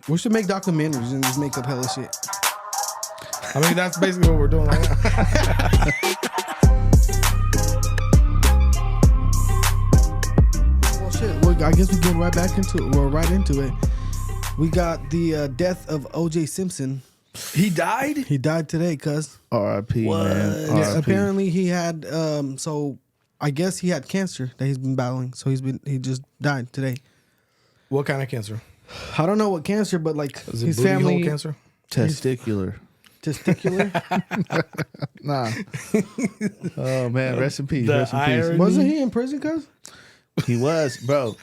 We should make documentaries and just make up hella shit. I mean, that's basically what we're doing right now. Well, shit. Well, I guess we get right back into it. We're right into it. We got the death of O.J. Simpson. He died? He died today, cuz. R.I.P. man. Yeah, apparently he had so I guess he had cancer that he's been battling. So he just died today. What kind of cancer? I don't know what cancer, but like Is it his booty family hole cancer? Testicular. Testicular. Nah. Oh man, rest in peace. The Rest in peace. irony. Wasn't he in prison, cuz? He was, bro.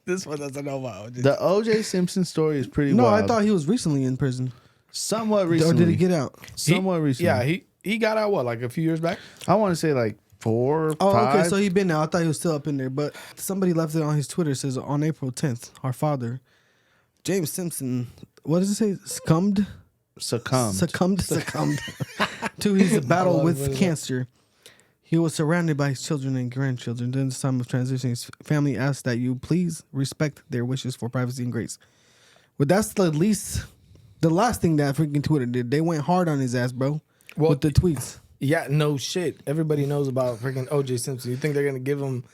This one doesn't know about OJ. The O.J. Simpson story is pretty No, wild. I thought he was recently in prison. Somewhat Or recently. did he get out? Somewhat recently. Yeah, he got out, what, like a few years back? I want to say like 4, Oh, 5. okay. So he been out. I thought he was still up in there, but somebody left it on his Twitter. It says on April 10th, our father, James Simpson. What does it say? Succumbed to his battle with cancer. He was surrounded by his children and grandchildren. During this time of transition, his family asked that you please respect their wishes for privacy and grace. But that's the last thing that freaking Twitter did. They went hard on his ass, bro, with the tweets. Yeah, no shit. Everybody knows about freaking O.J. Simpson. You think they're going to give him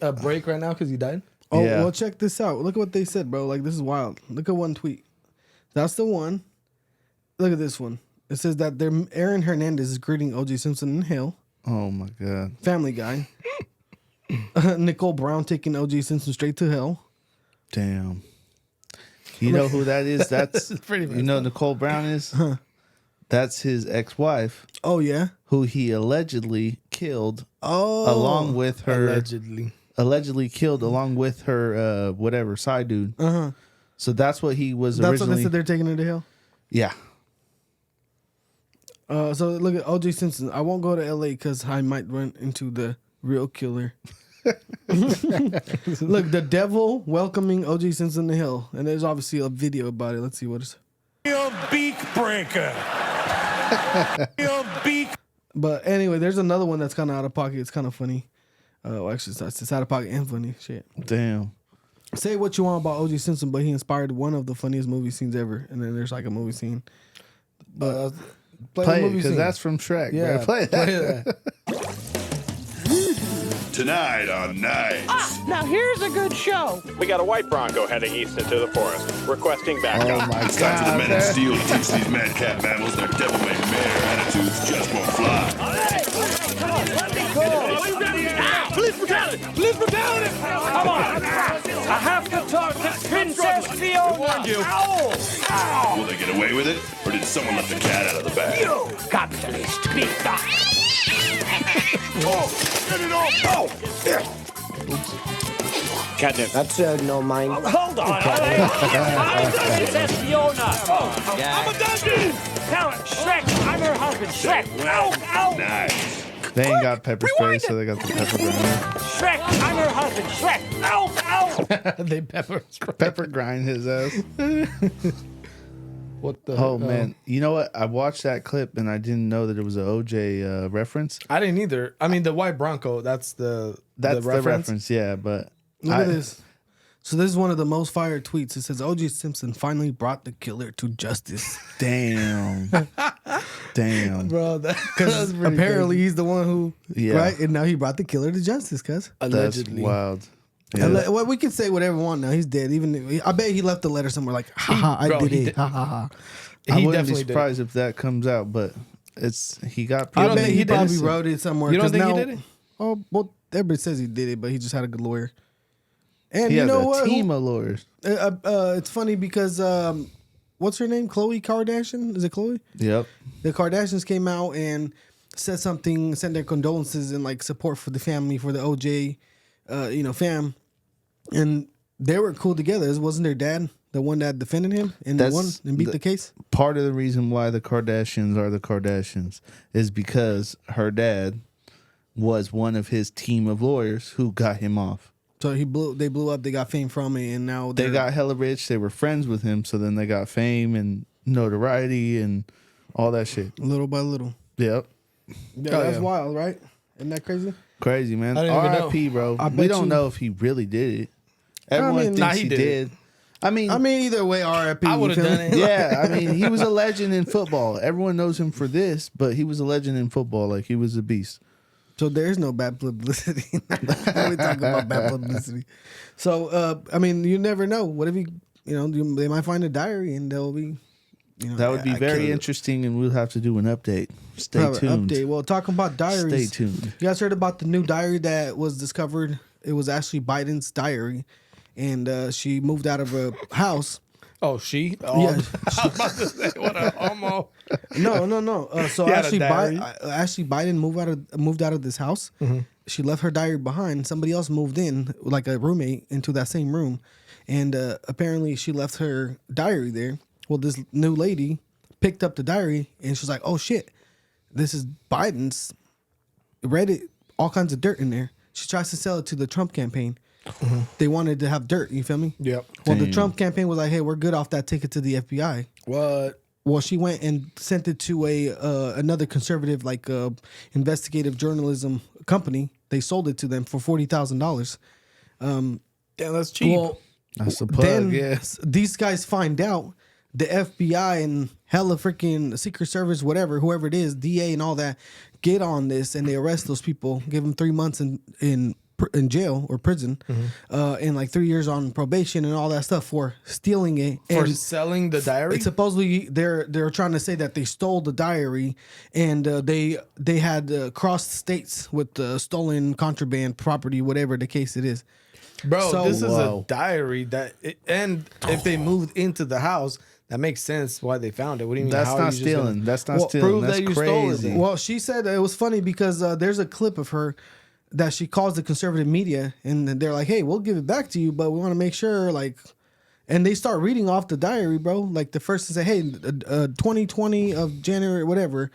a break right now because he died? Oh, Yeah. well, check this out. Look at what they said, bro. Like, this is wild. Look at one tweet. That's the one. Look at this one. It says that Aaron Hernandez is greeting O.J. Simpson in hell. Oh my God. Family Guy. Nicole Brown taking O.J. Simpson straight to hell. Damn. You know who that is? That's pretty you know Nicole Brown is? That's his ex-wife Oh, yeah? who he allegedly killed Oh. along with her Allegedly. killed along with her whatever side dude. Uh-huh. So that's what he was That's originally. what they said they're taking her to hell? Yeah. So look at O.J. Simpson. I won't go to L.A. because I might run into the real killer. Look, the devil welcoming O.J. Simpson to hell. And there's obviously a video about it. Let's see what it's... Real beak breaker. Real beak. But anyway, there's another one that's kind of out of pocket. It's kind of funny. Well, actually, it's out of pocket and funny. Shit. Damn. Say what you want about O.J. Simpson, but he inspired one of the funniest movie scenes ever. And then there's like a movie scene. Play Play the it movie because scene. that's from Shrek. Yeah, Man. Play that. Tonight on Nights. Now here's a good show. We got a white Bronco heading east into the forest, requesting backup. Oh my It's time for the God. men in steel to teach these madcap mammals their devil-may mare attitudes just won't fly. Police brutality! Police brutality! Come on! I have to talk to Princess Fiona! Will they get away with it? Or did someone let the cat out of the bag? You capitalist bitch! Catnip. That's no mine. Hold on! I'm Princess Fiona! I'm a donkey! Tell her, Shrek! I'm her husband, Shrek! Ow! Ow! Nice. They ain't got pepper spray, so they got the pepper grind. Shrek! I'm her husband, Shrek! Ow! Ow! They pepper. Pepper grind his ass. What the? Oh man, you know what? I watched that clip and I didn't know that it was an OJ reference. I didn't either. I mean, the white Bronco. That's the reference. Yeah, but Look at this. So this is one of the most fired tweets. It says O.J. Simpson finally brought the killer to justice. Damn, damn, bro. Because apparently he's the one who, Yeah. right? And now he brought the killer to justice, cuz. Allegedly. That's wild. Yeah. Well, we can say whatever we want now. He's dead. Even I bet he left a letter somewhere like, haha, I Bro, did he it. did. Ha ha ha. I He wouldn't be definitely did. surprised if that comes out, but he got. I don't bet think he he did probably it? wrote it somewhere. You don't 'cause think he now- did it? Oh, well, everybody says he did it, but he just had a good lawyer. And He you has know a what? team of lawyers. It's funny because what's her name? Khloe Kardashian? Is it Khloe? Yep. The Kardashians came out and said something, sent their condolences and like support for the family, for the OJ, fam, and they were cool together. It wasn't their dad the one that defended him and That's won and beat the case? Part of the reason why the Kardashians are the Kardashians is because her dad was one of his team of lawyers who got him off. So they blew up. They got fame from it, and now They got hella rich. They were friends with him, so then they got fame and notoriety and all that shit. little by little. Yep. Yeah, Oh, that's yeah. wild, right? Isn't that crazy? Crazy, man. I didn't even R.I.P., bro. I We bet don't you- know if he really did it. Everyone mean, thinks Nah, he he did. did. I mean, either way, R.I.P. I would have done it. yeah, I mean, he was a legend in football. Everyone knows him for this, but he was a legend in football. Like, he was a beast. So there's no bad publicity. We talk about bad publicity. So I mean, you never know. What if they might find a diary and they'll be, That would be very interesting, and we'll have to do an update. Stay tuned. Update. Well, talking about diaries. Stay tuned. You guys heard about the new diary that was discovered? It was actually Biden's diary, and she moved out of a house. Oh, she? Oh, Yeah. I was about to say, what a homo. No. So He had a actually, diary? Biden moved out of this house. Mm-hmm. She left her diary behind. Somebody else moved in, like a roommate, into that same room, and apparently she left her diary there. Well, this new lady picked up the diary, and she's like, "Oh shit, this is Biden's." Read it, all kinds of dirt in there. She tries to sell it to the Trump campaign. Mm-hmm. They wanted to have dirt. You feel me? Yep. Well, the Trump campaign was like, "Hey, we're good off that. Take it to the FBI." What? Well, she went and sent it to another conservative, investigative journalism company. They sold it to them for $40,000. Damn, that's cheap. Well, That's the plug, then yes. these guys find out, the FBI and hella freaking Secret Service, whoever it is, DA and all that, get on this and they arrest those people, give them 3 months in jail or prison, and like 3 years on probation and all that stuff for stealing it. For and selling the diary? It's supposedly they're trying to say that they stole the diary and they had crossed states with stolen contraband property, whatever the case it is. Bro, So- this is Whoa. a diary and if they moved into the house, that makes sense why they found it. What do you mean? That's how are not you just gonna- stealing. That's not Well, stealing. prove That's that you stole it crazy. then. Well, she said it was funny because there's a clip of her that she calls the conservative media, and they're like, "Hey, we'll give it back to you, but we want to make sure." And they start reading off the diary, bro. Like the first to say, "Hey, 2020 of January, whatever,"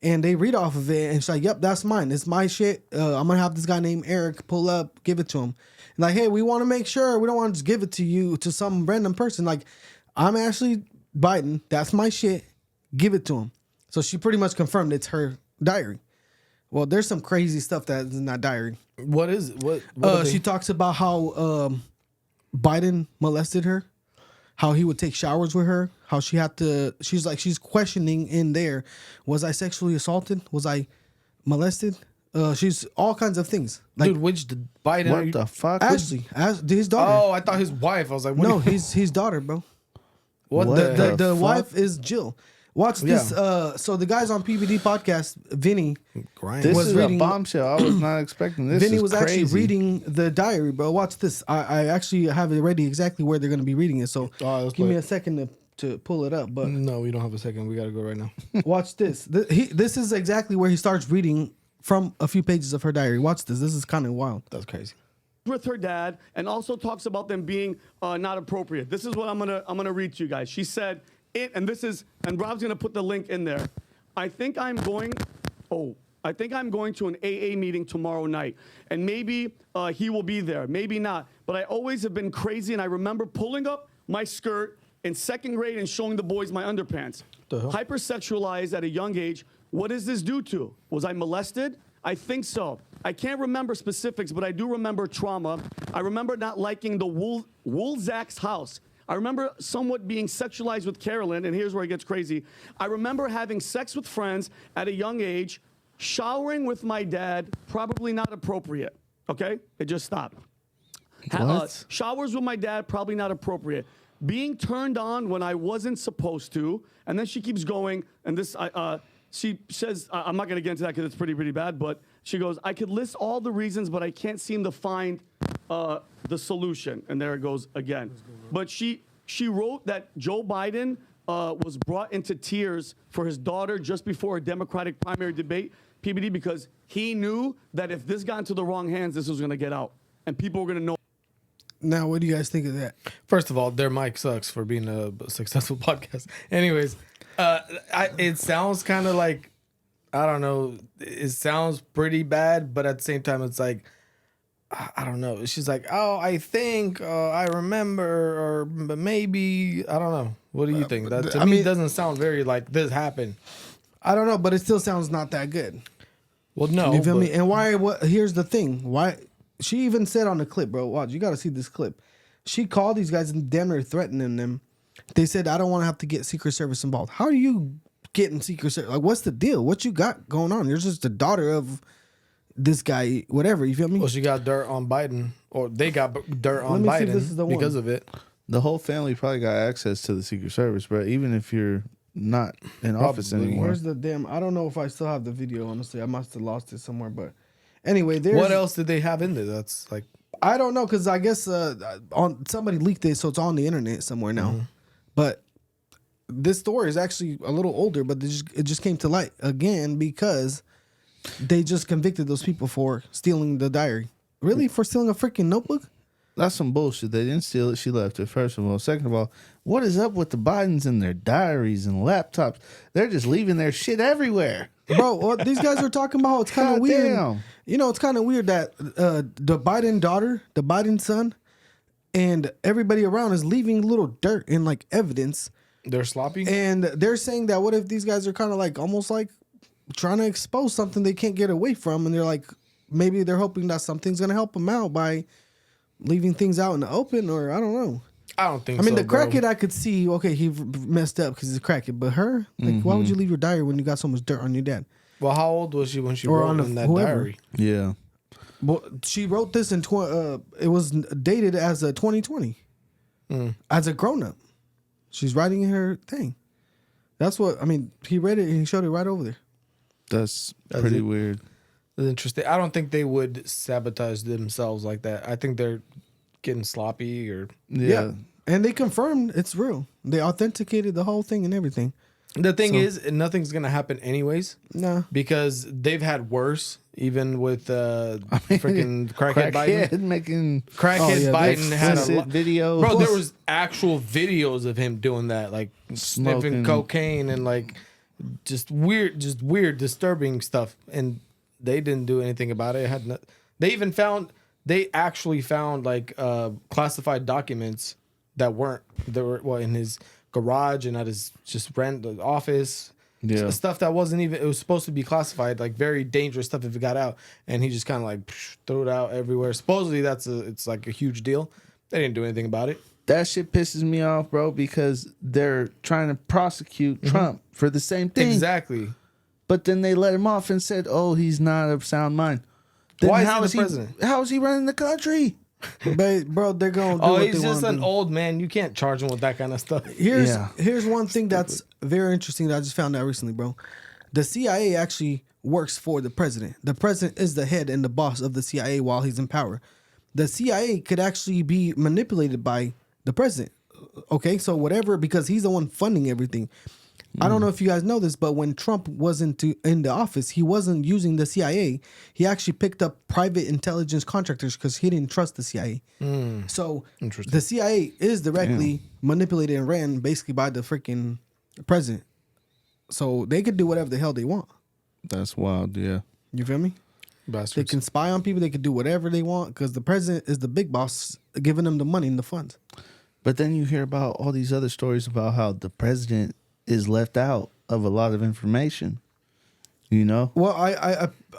and they read off of it, and she's like, "Yep, that's mine. It's my shit. I'm gonna have this guy named Eric pull up, give it to him." Like, hey, we want to make sure we don't want to just give it to you to some random person. Like, I'm Ashley Biden. That's my shit. Give it to him. So she pretty much confirmed it's her diary. Well, there's some crazy stuff that is in that diary. What is it? What are they- She talks about how Biden molested her, how he would take showers with her, how she had to. She's questioning in there. Was I sexually assaulted? Was I molested? She's all kinds of things. Like Dude, which Biden? are you- What the fuck? Ashley, his daughter. Oh, I thought his wife. I was like, what No, do you- his daughter, bro. what What the? The fuck? wife is Jill. Watch this. So the guys on PBD podcast, Vinny Grind. This was is reading- a bombshell. I was not expecting this. Vinny is was crazy. actually reading the diary, bro. Watch this. I actually have it ready exactly where they're going to be reading it. So let's give me play a second to pull it up. But No, we don't have a second. We gotta go right now. watch this. This is exactly where he starts reading from a few pages of her diary. Watch this. This is kind of wild. That's crazy. with her dad and also talks about them being not appropriate. This is what I'm gonna read to you guys. She said it, and Rob's gonna put the link in there. I think I'm going to an AA meeting tomorrow night, and maybe he will be there, maybe not. But I always have been crazy, and I remember pulling up my skirt in second grade and showing the boys my underpants. Hypersexualized at a young age. What is this due to? Was I molested? I think so. I can't remember specifics, but I do remember trauma. I remember not liking the Woolzac's house. I remember somewhat being sexualized with Carolyn, and here's where it gets crazy. I remember having sex with friends at a young age, showering with my dad, probably not appropriate. Okay? It just stopped. What? Showers with my dad, probably not appropriate. Being turned on when I wasn't supposed to, and then she keeps going, and this, she says, I'm not gonna get into that because it's pretty bad, but she goes, I could list all the reasons, but I can't seem to find the solution. And there it goes again. But she wrote that Joe Biden was brought into tears for his daughter just before a Democratic primary debate, PBD, because he knew that if this got into the wrong hands, this was gonna get out. And people were gonna know. Now, what do you guys think of that? First of all, their mic sucks for being a successful podcast. Anyways, it sounds kind of like, I don't know. It sounds pretty bad, but at the same time, it's like, I don't know. She's like, oh, I think, I remember, or maybe, I don't know. What do you think? That to me doesn't sound very like this happened. I don't know, but it still sounds not that good. Well, no. You feel but- me? And why? What? Here's the thing. Why? She even said on the clip, bro. Watch. You got to see this clip. She called these guys and damn near threatening them. They said, I don't want to have to get Secret Service involved. How are you getting Secret Service? Like, what's the deal? What you got going on? You're just the daughter of this guy, whatever. You feel me? Well, she got dirt on Biden, or they got dirt on me see if this is Biden the one. because of it. The whole family probably got access to the Secret Service, bro. Even if you're not in office Probably. anymore. Where's the damn? I don't know if I still have the video. Honestly, I must have lost it somewhere. But anyway, there's What else did they have in there? That's like, I don't know because I guess on somebody leaked it, so it's on the internet somewhere now. But this story is actually a little older, but it just came to light again because they just convicted those people for stealing the diary. Really, for stealing a freaking notebook? That's some bullshit. They didn't steal it. She left it, first of all. Second of all, what is up with the Bidens and their diaries and laptops? They're just leaving their shit everywhere. Bro, what these guys are talking about, it's kind of God weird. damn. You know, it's kind of weird that the Biden daughter, the Biden son, and everybody around is leaving little dirt and like evidence. they're sloppy. And they're saying that what if these guys are kind of like almost like trying to expose something they can't get away from, and they're like maybe they're hoping that something's gonna help them out by leaving things out in the open, or I don't know. I don't think I mean, so, the bro. crackhead I could see, okay, he messed up because he's a crackhead, but her, like, why would you leave your diary when you got so much dirt on your dad? Well, how old was she when she Or wrote on in that whoever. diary? Yeah. Well, she wrote this in it was dated as a 2020, as a grown up. She's writing her thing. That's what I mean. He read it and he showed it right over there. That's pretty it. weird. That's interesting. I don't think they would sabotage themselves like that. I think they're getting sloppy or. Yeah. And they confirmed it's real. They authenticated the whole thing and everything. The thing is, nothing's gonna happen anyways. Nah. Because they've had worse, even with freaking crackhead Biden. making Crackhead yeah, Biden had a explicit lot. videos. Bro, there was actual videos of him doing that, like Smoking. sniffing cocaine and like just weird, disturbing stuff. And they didn't do anything about it. They actually found like classified documents that were in his garage and at his just rent office. Yeah. Stuff that wasn't even, it was supposed to be classified, like very dangerous stuff if it got out, and he just kind of like threw it out everywhere. Supposedly it's like a huge deal. They didn't do anything about it. That shit pisses me off, bro, because they're trying to prosecute Trump for the same thing. Exactly. But then they let him off and said, "Oh, he's not of sound mind." Then Why is how he the president? How is he running the country? But, bro, they're going to do Oh, what he's they just want an to do. old man. You can't charge him with that kind of stuff. Here's one thing that's very interesting that I just found out recently, bro. The CIA actually works for the president. The president is the head and the boss of the CIA while he's in power. The CIA could actually be manipulated by the president. Okay, so whatever, because he's the one funding everything. I don't know if you guys know this, but when Trump was in the office, he wasn't using the CIA. He actually picked up private intelligence contractors because he didn't trust the CIA. So the CIA is directly manipulated and ran basically by the freaking president. So they could do whatever the hell they want. That's wild. Yeah. You feel me? They Bastards. can spy on people. They can do whatever they want because the president is the big boss, giving them the money and the funds. But then you hear about all these other stories about how the president is left out of a lot of information. You know? Well,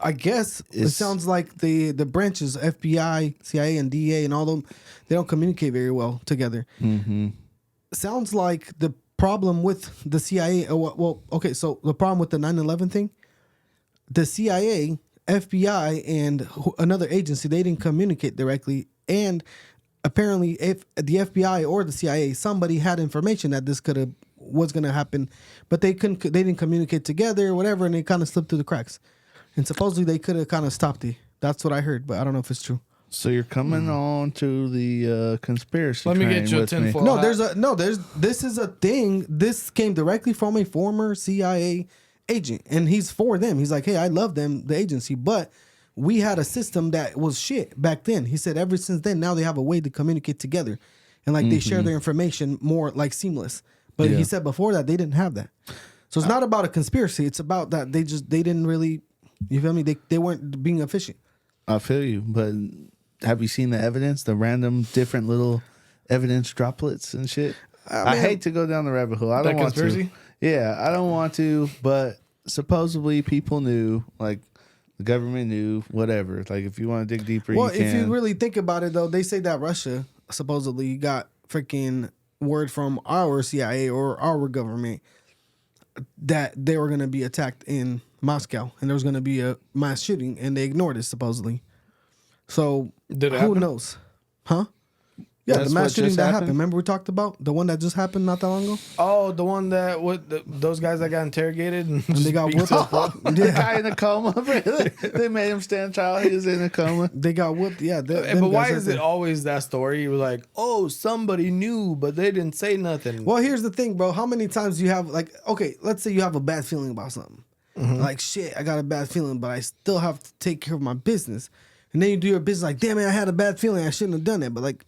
I guess it It's- sounds like the branches, FBI, CIA, and DEA, and all them, they don't communicate very well together. Sounds like the problem with the CIA. Well, okay, so the problem with the 9/11 thing, the CIA, FBI, and another agency, they didn't communicate directly, and apparently, if the FBI or the CIA, somebody had information that this was gonna happen, but they didn't communicate together or whatever, and it kind of slipped through the cracks. And supposedly they could have kind of stopped it. That's what I heard, but I don't know if it's true. So you're coming on to the conspiracy. Let me train get you a with me. tinfoil. No, this is a thing. This came directly from a former CIA agent, and he's for them. He's like, hey, I love them, the agency, but we had a system that was shit back then. He said ever since then, now they have a way to communicate together, and like they share their information more like seamless. But he said before that they didn't have that. So it's not about a conspiracy. It's about that they didn't really, you feel me? They weren't being efficient. I feel you, but have you seen the evidence? The random different little evidence droplets and shit. I hate to go down the rabbit hole. I don't That want conspiracy? to. Yeah, I don't want to. But supposedly people knew, like the government knew, whatever. Like if you want to dig deeper, Well, you can. if you really think about it, though, they say that Russia supposedly got freaking word from our CIA or our government that they were going to be attacked in Moscow and there was going to be a mass shooting, and they ignored it supposedly. So Did it who happen? knows? Huh? Yeah, That's the what mass shooting just that happened? happened. Remember we talked about the one that just happened not that long ago? Oh, the one that those guys that got interrogated and they got beat whooped. to a pulp? The guy in a coma. Really? They made him stand trial. He was in a coma. They got whooped. Yeah. But why is it always that story? You were like, oh, somebody knew, but they didn't say nothing. Well, here's the thing, bro. How many times do you have, like, okay, let's say you have a bad feeling about something. Like, shit, I got a bad feeling, but I still have to take care of my business. And then you do your business like, damn it, I had a bad feeling. I shouldn't have done it. But, like,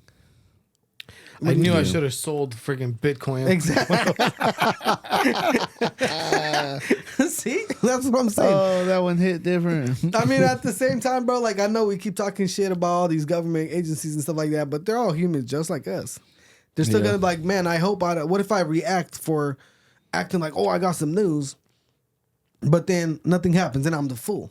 I knew I should have sold freaking Bitcoin. exactly. See? That's what I'm saying. Oh, that one hit different. I mean, at the same time, bro, like, I know we keep talking shit about all these government agencies and stuff like that, but they're all humans just like us. They're still Yeah. going to be like, man, I hope what if I react for acting like, oh, I got some news, but then nothing happens and I'm the fool.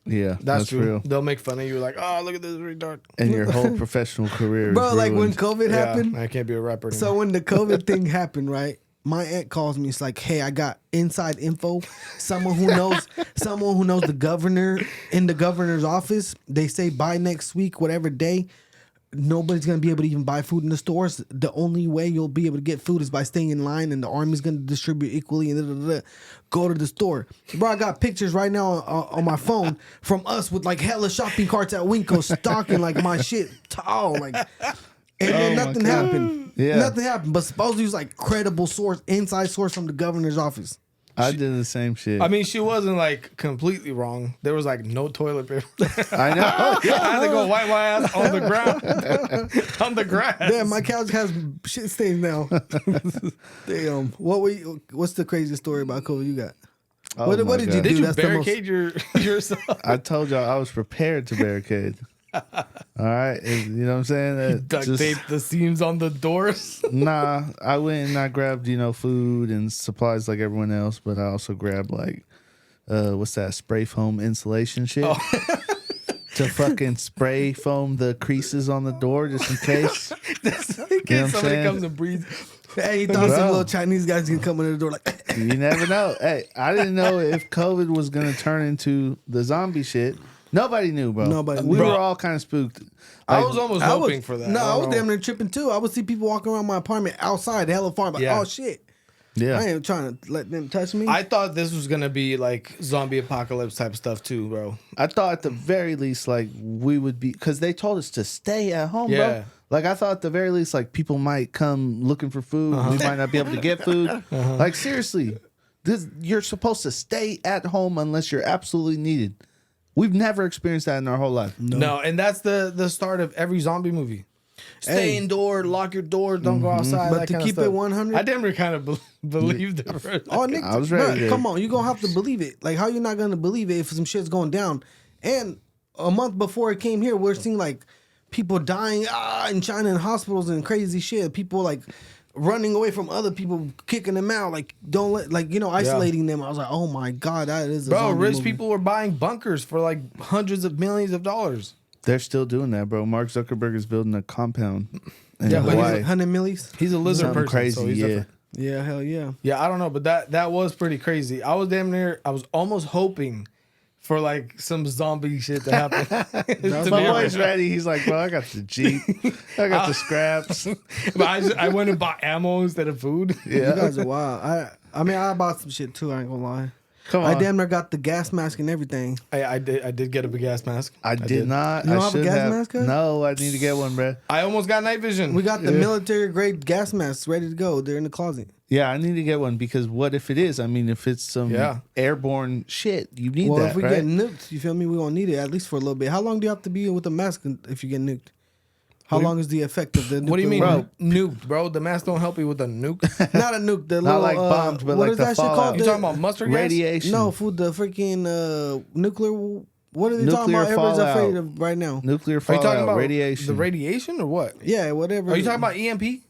Yeah, That's true. real. They'll make fun of you, like, oh, look at this retard. And your whole professional career, Bro, is like when ruined. COVID happened, I can't be a rapper anymore. so when the COVID thing happened, right? My aunt calls me. It's like, hey, I got inside info. Someone who knows the governor in the governor's office. They say by next week, whatever day, nobody's gonna be able to even buy food in the stores. The only way you'll be able to get food is by staying in line, and the army's gonna distribute equally. And go to the store, bro. I got pictures right now on my phone from us with like hella shopping carts at Winco stocking like my shit tall, like. And then nothing happened. Yeah. Nothing happened. But supposedly it was like credible source, inside source from the governor's office. I did the same shit. I mean, she wasn't like completely wrong. There was like no toilet paper. I know. I had to go wipe my ass on the ground, on the grass. Damn, my couch has shit stains now. Damn. What's the craziest story about COVID you got? Oh what my did you God. do? Did you That's the most- barricade yourself? I told y'all I was prepared to barricade. All right, you know what I'm saying? That Duct just- tape the seams on the doors. Nah, I went and I grabbed, food and supplies like everyone else, but I also grabbed like what's that, spray foam insulation shit. To fucking spray foam the creases on the door just in case. In You know case what I'm somebody saying? comes and breathes. Hey, you thought some Bro. little Chinese guys gonna come in the door like You never know. Hey, I didn't know if COVID was gonna turn into the zombie shit. Nobody knew, bro. Nobody We knew. were all kind of spooked. I Like, was almost I was- hoping for that. No, I was don't damn know. near tripping too. I would see people walking around my apartment outside, hella far, like, Yeah. oh shit. yeah. I ain't trying to let them touch me. I thought this was gonna be like zombie apocalypse type stuff too, bro. I thought at the very least, like, we would be, because they told us to stay at home, Yeah. bro. Like, I thought at the very least, like, people might come looking for food. We might not be able to get food. Like, seriously, you're supposed to stay at home unless you're absolutely needed. We've never experienced that in our whole life. No, and that's the start of every zombie movie. Stay Hey. indoor, lock your door, don't go outside. But that to kinda keep it stuff. 100 I never kind of believed it. For Oh, Nick, I was ready to- Come on, you gonna have to believe it. Like, how you not gonna believe it if some shit's going down? And a month before it came here, we're seeing like people dying in China in hospitals and crazy shit. People like running away from other people, kicking them out, like don't let, like isolating them. I was like, oh my god, that is a Bro, zombie rich movie. people were buying bunkers for like hundreds of millions of dollars. They're still doing that, bro. Mark Zuckerberg is building a compound in Yeah, but he's Hawaii. 100 millies. He's a lizard Something person, crazy, so he's yeah. different. Yeah, hell yeah. Yeah, I don't know, but that was pretty crazy. I was damn near. I was almost hoping for like some zombie shit to happen. To My be boy's honest. ready. He's like, bro, I got the Jeep. I got the scraps. But I went and bought ammo instead of food. You Yeah. guys are wild. I mean, I bought some shit too. I ain't gonna lie. Come I on. damn near got the gas mask and everything. I did get a big gas mask. I did not. You don't I have a should gas have. mask, huh? No, I need to get one, bro. I almost got night vision. We got the military grade gas masks ready to go. They're in the closet. Yeah, I need to get one because what if it is? I mean, if it's some Yeah. airborne shit, you need Well, that, if we right? get nuked, you feel me? We're gonna need it at least for a little bit. How long do you have to be with a mask if you get nuked? How long is the effect of the nuke? What do you mean, Bro. nuked, bro? The mask don't help you with a nuke. Not a nuke. The Not little, like bombs, but what like is the that shit fallout. called? You talking about mustard gas? Radiation. No, food. The freaking nuclear. What are they talking Nuclear about? Everybody's fallout. afraid of right now. Nuclear Are you fallout, talking about radiation. the radiation or what? Yeah, whatever. Are you talking about EMP?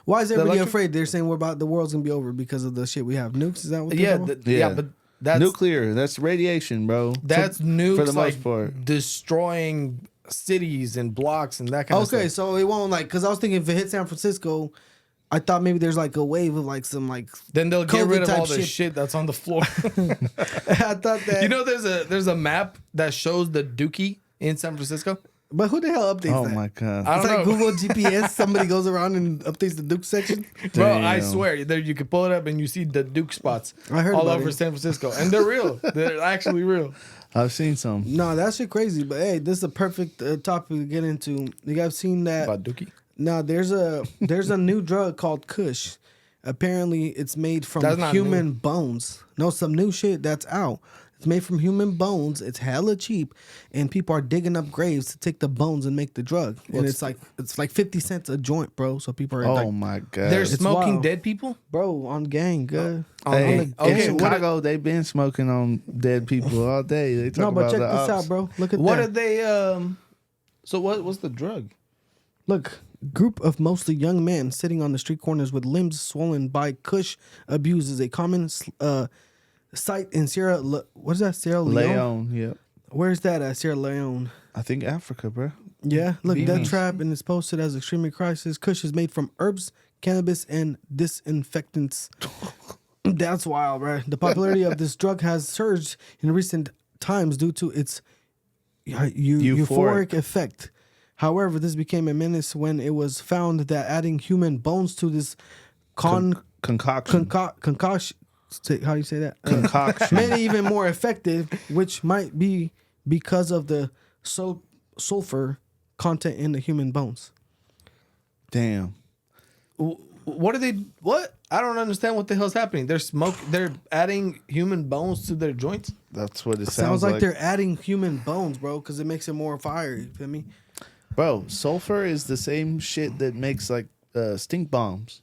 Why is everybody electric- afraid? They're saying we're about the world's gonna be over because of the shit we have. Nukes? Is that what? they're Yeah, talking about? yeah, but that's nuclear. That's radiation, bro. that's nukes for the most like part. destroying cities and blocks and that kind of stuff. Okay, so it won't like because I was thinking if it hit San Francisco, I thought maybe there's like a wave of like some like Then they'll get rid of COVID-type all the shit that's on the floor. I thought that. You know, there's a map that shows the Dookie in San Francisco. But who the hell updates Oh that? my god. I It's don't like know. Google GPS. Somebody goes around and updates the Duke section. Bro, I Damn. swear, there you can pull it up and you see the Duke spots I heard all about over it. San Francisco, and they're real. They're actually real. I've seen some. No, that shit crazy. But hey, this is a perfect topic to get into. You guys seen that? About Dookie. No, there's a new drug called Kush. Apparently, it's made from That's not human new. bones. No, some new shit that's out. It's made from human bones. It's hella cheap, and people are digging up graves to take the bones and make the drug. And it's like 50 cents a joint, bro. So people are Oh like, my god. They're It's smoking wild. dead people. bro, on gang, good. Hey, on the- okay, in what- Chicago, they've been smoking on dead people all day. They talk No, but about check the this ops. out, bro. Look at What that. are they? So what's the drug? Look, group of mostly young men sitting on the street corners with limbs swollen by Kush abuse is a common sight in what is that? Sierra Leone? Leon, yep. Where's that at? Sierra Leone. I think Africa, bro. Yeah, look, death Beans. trap and it's posted as extremely crisis. Kush is made from herbs, cannabis, and disinfectants. That's wild, right? The popularity of this drug has surged in recent times due to its euphoric effect. However, this became a menace when it was found that adding human bones to this Concoction. concoction, how do you say that? Concoction. Made it even more effective, which might be because of the sulfur content in the human bones. Damn. What are they? What? I don't understand what the hell's happening. They're adding human bones to their joints. That's what it Sounds like they're adding human bones, bro, because it makes it more fire. You feel me? Bro, sulfur is the same shit that makes like stink bombs.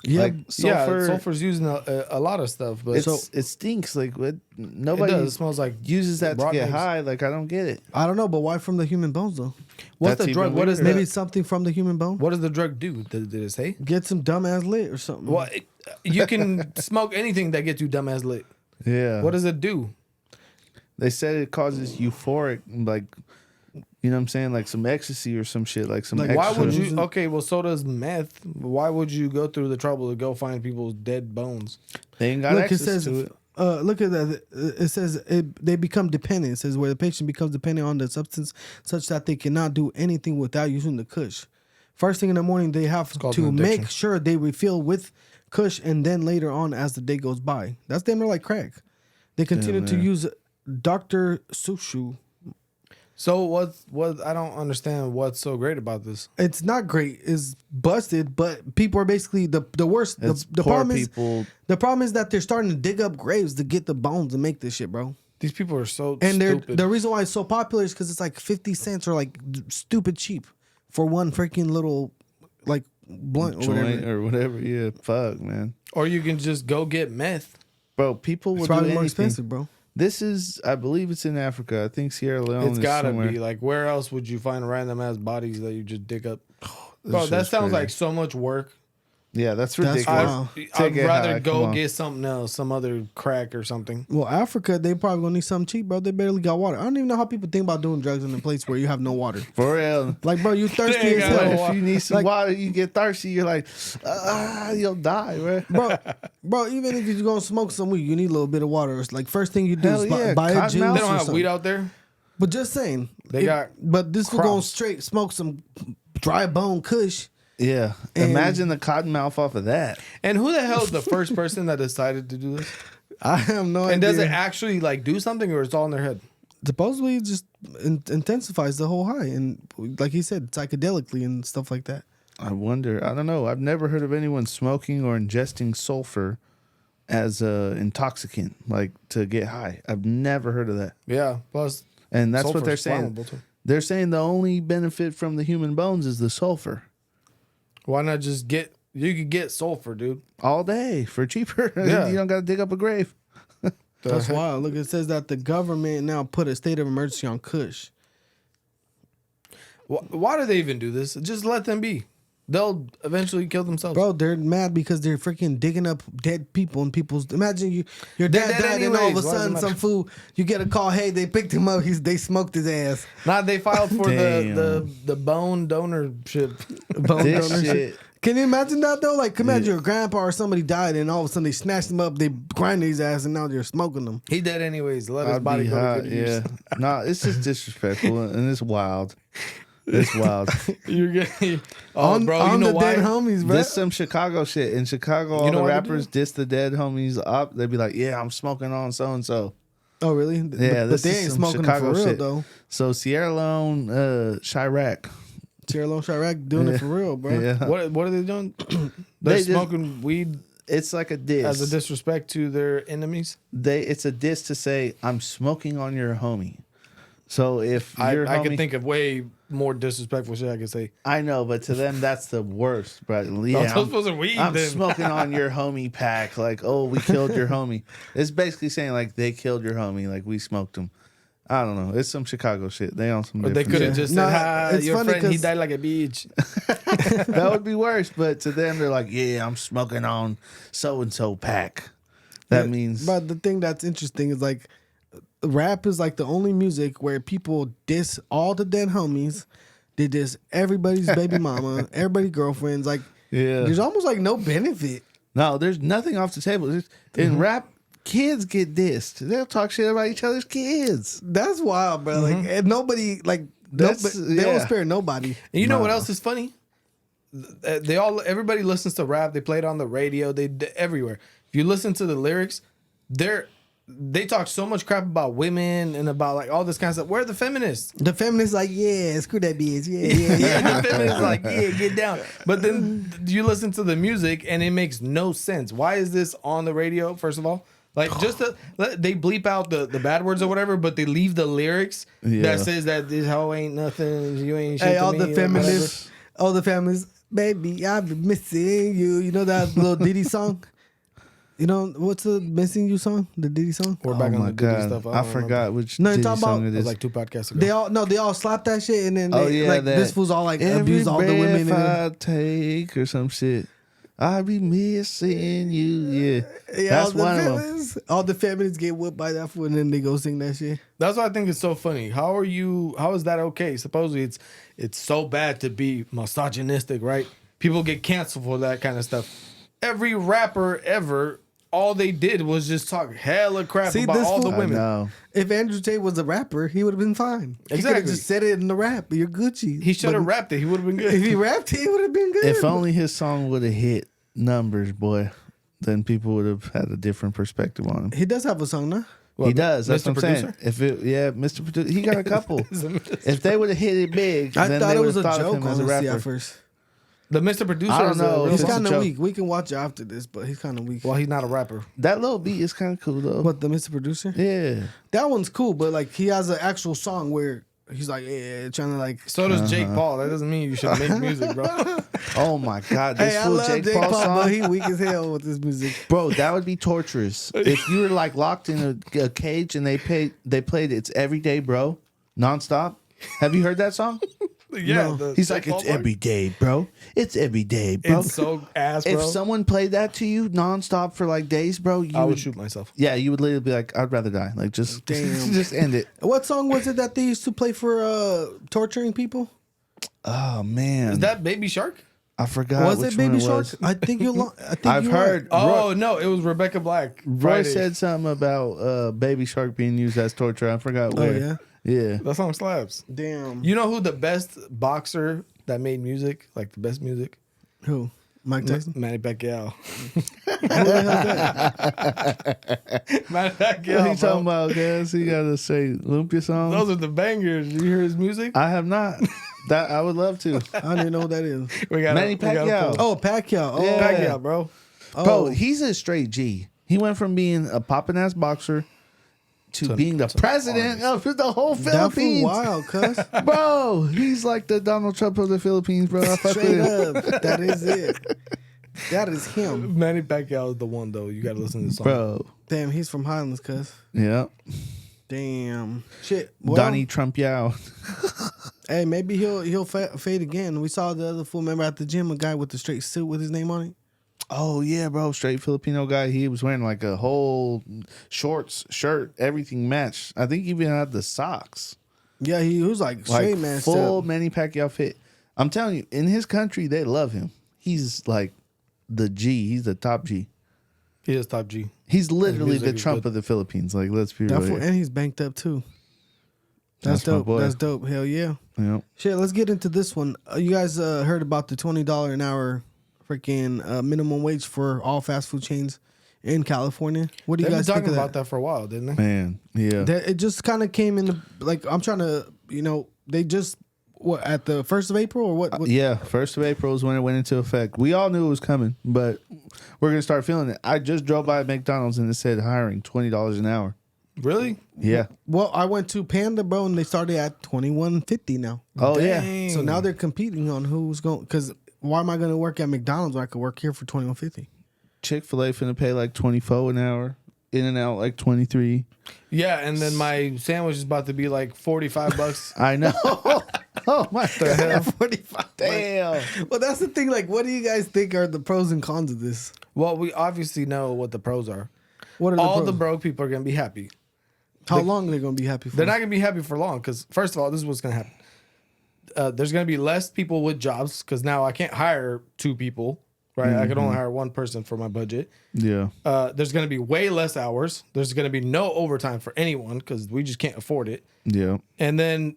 Yeah, Like sulfur, Yeah, sulfur's using a lot of stuff, but it stinks. Like what? it Nobody does. It smells like uses that to rotten get eggs. high. Like I don't get it. I don't know, but why from the human bones though? What's That's the drug? even What is weirder. Maybe the, it's something from the human bone. what does the drug do? Did it say? Get some dumbass lit or something. Well, you can smoke anything that gets you dumbass lit. Yeah. What does it do? They said it causes euphoric, like you know what I'm saying, like some ecstasy or some shit, like some. Like, extra. Why would you? Extra. Okay, well, so does meth. Why would you go through the trouble to go find people's dead bones? They ain't got Look, it access says. to it. Look at that. It says they become dependent. It says where the patient becomes dependent on the substance such that they cannot do anything without using the Kush. First thing in the morning, they have called to an addiction. make sure they refill with Kush, and then later on, as the day goes by, that's damn near like crack. They continue to man. use Dr. Sushu. So what? I don't understand what's so great about this. It's not great. It's busted, but people are basically the worst. It's The poor problem people. is the problem is that they're starting to dig up graves to get the bones and make this shit, bro. These people are so And stupid. the reason why it's so popular is because it's like 50 cents or like stupid cheap for one freaking little like blunt or Joint whatever. or whatever. Yeah, fuck, man. Or you can just go get meth. Bro, people will It's do probably more anything. expensive, bro. This is, I believe, it's in Africa. I think Sierra Leone. It's is gotta somewhere. be like, where else would you find random ass bodies that you just dig up? Bro, This that shit's sounds crazy. like so much work. Yeah, that's That's ridiculous. wild. Take I'd it rather high, come go on. get something else, some other crack or something. Well, Africa, they probably gonna need something cheap, bro. They barely got water. I don't even know how people think about doing drugs in a place where you have no water. For real. Like, bro, you thirsty They as ain't got hell. no If you need some Like- water, you get thirsty. You're like, you'll die, bro. Bro, even if you're gonna smoke some weed, you need a little bit of water. It's like first thing you do Hell is yeah, buy a Cottonmouth. juice. They or don't have something. weed out there. But just saying, They got But this will go crops. straight smoke some dry bone Kush. Yeah. And- Imagine the cottonmouth off of that. And who the hell is the first person that decided to do this? I have no idea. And does it actually like do something, or it's all in their head? Supposedly it just intensifies the whole high, and like he said, psychedelically and stuff like that. I wonder. I don't know. I've never heard of anyone smoking or ingesting sulfur as a intoxicant, like to get high. I've never heard of that. Yeah. Plus, And that's what sulfur's they're saying. flammable, too. They're saying the only benefit from the human bones is the sulfur. Why not just get? You could get sulfur, dude. All day for cheaper. Yeah. You don't got to dig up a grave. That's wild. Look, it says that the government now put a state of emergency on Kush. Why do they even do this? Just let them be. they'll eventually kill themselves. Bro, they're mad because they're freaking digging up dead people and people's. Imagine your They're dad dead died and all of a anyways. Why does it sudden matter? some fool, you get a call, hey, they picked him up, they smoked his ass. Nah, they filed for Damn. the bone donorship. Bone This donor shit. Can you imagine that though? Like, imagine your grandpa or somebody died and all of a sudden they snatched him up, they grinded his ass, and now they're smoking them. He dead anyways. Let his I'd body be go to hot, good use. yeah. No, it's just disrespectful and it's wild. It's wild. You're getting bro. You on know the why? dead homies, bro. This some Chicago shit. In Chicago, all know the why they rappers diss the dead homies up. They'd be like, "Yeah, I'm smoking on so and so." Oh, really? Yeah, but this they is ain't some smoking Chicago them for real shit. though. So Sierra Leone, Chirac. Sierra Leone Chirac doing it for real, bro. Yeah, What are they doing? They They're just- smoking weed it's like a diss. as a disrespect to their enemies. It's a diss to say I'm smoking on your homie. So if I your homie, can think of way more disrespectful shit I could say. I know, but to them that's the worst. But Yeah, yeah, I'm supposed to weed. I'm then. smoking on your homie pack. Like, oh, we killed your homie. It's basically saying like they killed your homie. Like we smoked him. I don't know. It's some Chicago shit. They on some. But they different could have shit. just No, said, "Ha, it's your funny friend, he 'cause- died like a beach." That would be worse. But to them, they're like, yeah, I'm smoking on so and so pack. That means But the thing that's interesting is like, rap is like the only music where people diss all the dead homies. They diss everybody's baby mama, everybody's girlfriends. Like, yeah. there's almost like no benefit. No, there's nothing off the table. In rap, kids get dissed. They'll talk shit about each other's kids. That's wild, bro. Like, and nobody, like, That's- they don't yeah. spare nobody. And you know what else is funny? Everybody listens to rap. They play it on the radio. Everywhere. If you listen to the lyrics, they talk so much crap about women and about like all this kind of stuff. Where are the feminists? The feminists like, yeah, screw that bitch. Yeah. The feminists like, yeah, get down. But then you listen to the music and it makes no sense. Why is this on the radio? First of all, like they bleep out the bad words or whatever, but they leave the lyrics Yeah. that says that this hoe ain't nothing. You ain't shit Hey, to all me, the or feminists, baby, I've been missing you. You know that little Diddy song? You know, what's the Missing You song? The Diddy song? We're Oh back on my the Diddy god, stuff. I don't remember. forgot which No, you're Diddy talking song about- it It was is. like 2 podcasts ago. They all slap that shit, and then they, Oh yeah, like that this fool's all like every abuse all the women. breath And I take or some shit. I be missing you. Yeah, that's one of them. All the feminists get whipped by that fool, and then they go sing that shit. That's why I think it's so funny. How is that okay? Supposedly it's so bad to be misogynistic, right? People get canceled for that kind of stuff. Every rapper ever, all they did was just talk hella crap See, about this all the fool- I women. know. If Andrew Tate was a rapper, he would have been fine. He could have Exactly. just said it in the rap. You're Gucci. He should have But rapped it. He would have been If good. he rapped, he would have been good. If only his song would have hit numbers, boy, then people would have had a different perspective on him. He does have a song, no? He does. That's Mr. what I'm saying. If it, yeah, Mr. Producer, he got a couple. The If they would have hit it big, I then thought they it would was have a thought of joke, him as a honestly, at rapper. first. Mr. Producer I don't is a know real if He's it's a kind of joke. weak. We can watch it after this, but he's kind of weak. Well, he's not a rapper. That little beat is kind of cool though. What, the Mr. Producer? Yeah, That one's cool, but like he has an actual song where he's like, yeah, trying to like. So does Jake Paul. That doesn't mean you should make music, bro. oh my god, this Hey, I fool love Jake, Jake Paul Paul, song, but he weak as hell with this music. bro, that would be torturous. If you were like locked in a cage and they played It's Everyday Bro nonstop. Have you heard that song? Yeah, No. He's Jake like, Paul it's part? every day, bro. It's every day, bro. It's so ass, bro. If someone played that to you nonstop for like days, bro, you I would shoot myself. Yeah, you would literally be like, I'd rather die. Like, just, Damn. just end it. What song was it that they used to play for torturing people? Oh man, Is that Baby Shark? I forgot. Was which it Baby one Shark? was. I think you. I think I've you're heard. right. Oh no, it was Rebecca Black. Roy Friday. said something about Baby Shark being used as torture. I forgot where. yeah? Yeah. That song slaps. Damn. You know who the best boxer that made music, like the best music? Who? Mike Tyson. Manny Pacquiao. Who the hell is that? Manny What Pacquiao. are you bro. talking about, guys? He got to say Lumpia song. Those are the bangers. You hear his music? I have not. That I would love to. I don't even know who that is. We got Manny Pacquiao. Oh, Pacquiao. Oh, Yeah. Pacquiao, bro. Bro, he's a straight G. He went from being a poppin' ass boxer to being the president of the whole that fool Philippines. wild, cuz. Bro, he's like the Donald Trump of the Philippines, bro. I fuck with Straight him. up. That is it. That is him. Manny Pacquiao is the one though. You got to llisten to the song. Bro. Damn, he's from Highlands, cuz. Yeah. Damn. Shit. Well, Donnie Trump Yao. hey, maybe he'll fade again. We saw the other fool. Remember at the gym, a guy with the straight suit with his name on it. Oh yeah, bro, straight Filipino guy. He was wearing like a whole shorts, shirt, everything matched. I think he even had the socks. Yeah, he was like straight Like man. full Manny Pacquiao fit. I'm telling you, in his country, they love him. He's like the G. He's the top G. He is top G. He's literally music the is Trump good. of the Philippines. Like, let's be real. And he's banked up too. That's my dope. boy. That's dope. Hell yeah. Yep. Shit, let's get into this one. You guys heard about the $20 an hour freaking minimum wage for all fast food chains in California? What do you They've been guys think talking of about that for a while, didn't they? Man, yeah. It just kind of came in the, like, I'm trying to, they just, what, at the 1st of April or what? Yeah, 1st of April is when it went into effect. We all knew it was coming, but we're going to start feeling it. I just drove by McDonald's and it said hiring $20 an hour. Really? Yeah. Well, I went to Panda, bro, and they started at $21.50 now. Oh, yeah. Dang. So now they're competing on who's going, because why am I going to work at McDonald's when I could work here for $21.50? Chick-fil-A finna pay like 24 an hour. In-N-Out like 23. Yeah, and then my sandwich is about to be like $45. I know. Oh, my the hell. 45. Damn. Well, that's the thing. Like, what do you guys think are the pros and cons of this? Well, we obviously know what the pros are. What are All pros? the broke people are going to be happy. How long are they going to be happy for? They're not going to be happy for long because, first of all, this is what's going to happen. There's going to be less people with jobs because now I can't hire 2 people, right? I can only hire 1 person for my budget. Yeah. There's going to be way less hours. There's going to be no overtime for anyone because we just can't afford it. Yeah. And then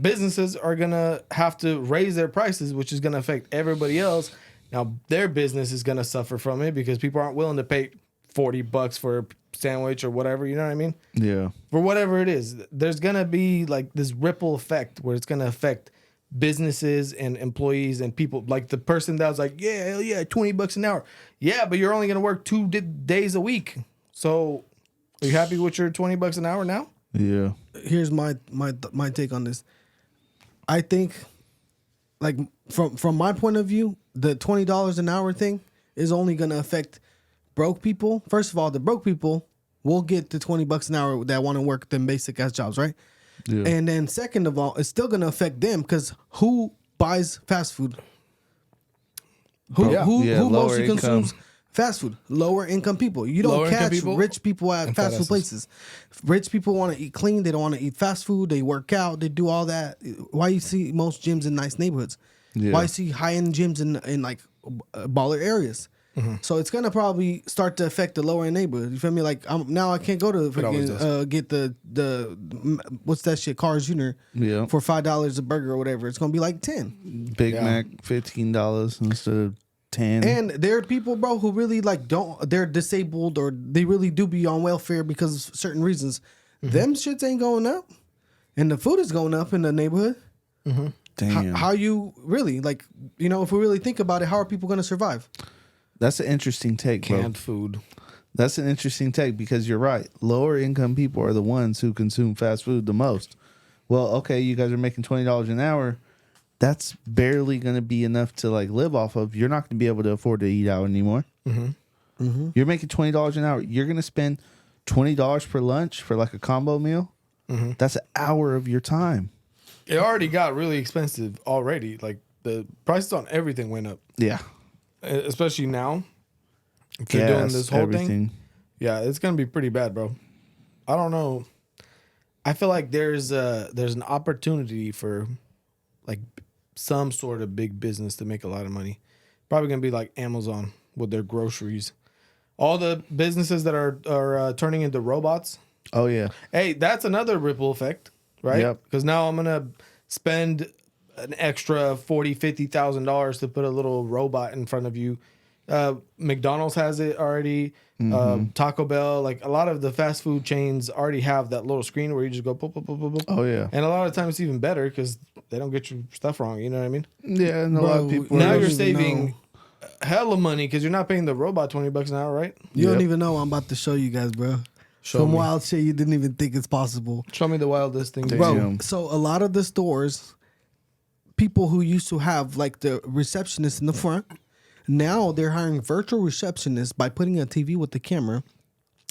businesses are going to have to raise their prices, which is going to affect everybody else. Now, their business is going to suffer from it because people aren't willing to pay $40 for a sandwich or whatever, you know what I mean? Yeah. For whatever it is, there's going to be like this ripple effect where it's going to affect businesses and employees and people. Like the person that was like, yeah, hell yeah, $20 an hour. Yeah, but you're only going to work 2 days a week. So are you happy with your $20 an hour now? Yeah. Here's my take on this. I think, like, from my point of view, the $20 an hour thing is only going to affect broke people. First of all, the broke people will get the $20 an hour that want to work them basic ass jobs, right? Yeah. And then second of all, it's still going to affect them because who buys fast food? Who Yeah, who lower mostly income. consumes fast food? Lower income people. You don't Lower income catch people rich people at and fast fat food asses. places. Rich people want to eat clean. They don't want to eat fast food. They work out. They do all that. Why you see most gyms in nice neighborhoods? Yeah. Why you see high end gyms in like baller areas? So it's gonna probably start to affect the lower end neighborhood. You feel me? Like now I can't go to always freaking, does. get the what's that shit, Carl's Jr. Yeah. for $5 a burger or whatever. It's gonna be like 10. Big Yeah. Mac, $15 instead of 10. And there are people, bro, who really like they're disabled or they really do be on welfare because of certain reasons. Them shits ain't going up, and the food is going up in the neighborhood. Damn. How you really like? If we really think about it, how are people gonna survive? That's an interesting take, bro. Canned food. That's an interesting take because you're right. Lower income people are the ones who consume fast food the most. Well, okay, you guys are making $20 an hour. That's barely going to be enough to like live off of. You're not going to be able to afford to eat out anymore. You're making $20 an hour. You're going to spend $20 for lunch for like a combo meal. That's an hour of your time. It already got really expensive already. Like the prices on everything went up, Yeah. especially now. If they're doing this whole thing. Yeah, it's gonna be pretty bad, bro. I don't know. I feel like there's an opportunity for like some sort of big business to make a lot of money. Probably gonna be like Amazon with their groceries. All the businesses that are turning into robots. Oh, yeah. Hey, that's another ripple effect, right? Yep. Because now I'm gonna spend an extra $50,000 to put a little robot in front of you. McDonald's has it already. Taco Bell, like a lot of the fast food chains already have that little screen where you just go boop, boop, boop, boop, boop. Oh, yeah. And a lot of times it's even better because they don't get your stuff wrong. You know what I mean? Yeah, and a lot of Bro, people Now don't you're even saving know. hella money because you're not paying the robot $20 an hour, right? You don't Yep. even know. I'm about to show you guys, bro. Show Some me. wild shit you didn't even think it's possible. Show me the wildest thing. Damn. Bro, so a lot of the stores, people who used to have like the receptionist in the front, now they're hiring virtual receptionists by putting a TV with the camera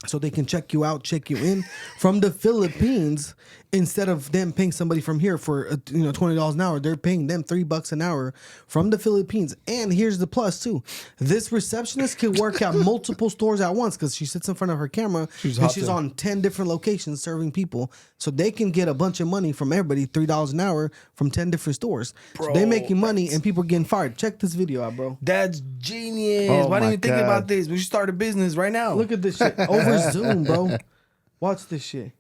so they can check you out, check you in from the Philippines instead of them paying somebody from here for $20 an hour. They're paying them $3 an hour from the Philippines. And here's the plus too: this receptionist can work at multiple stores at once because she sits in front of her camera and she's on 10 different locations serving people. So they can get a bunch of money from everybody, $3 an hour from 10 different stores. So they're making money and people are getting fired. Check this video out, bro. That's genius. Oh Why didn't my you think God. about this? We should start a business right now. Look at this shit over Zoom, bro. Watch this shit.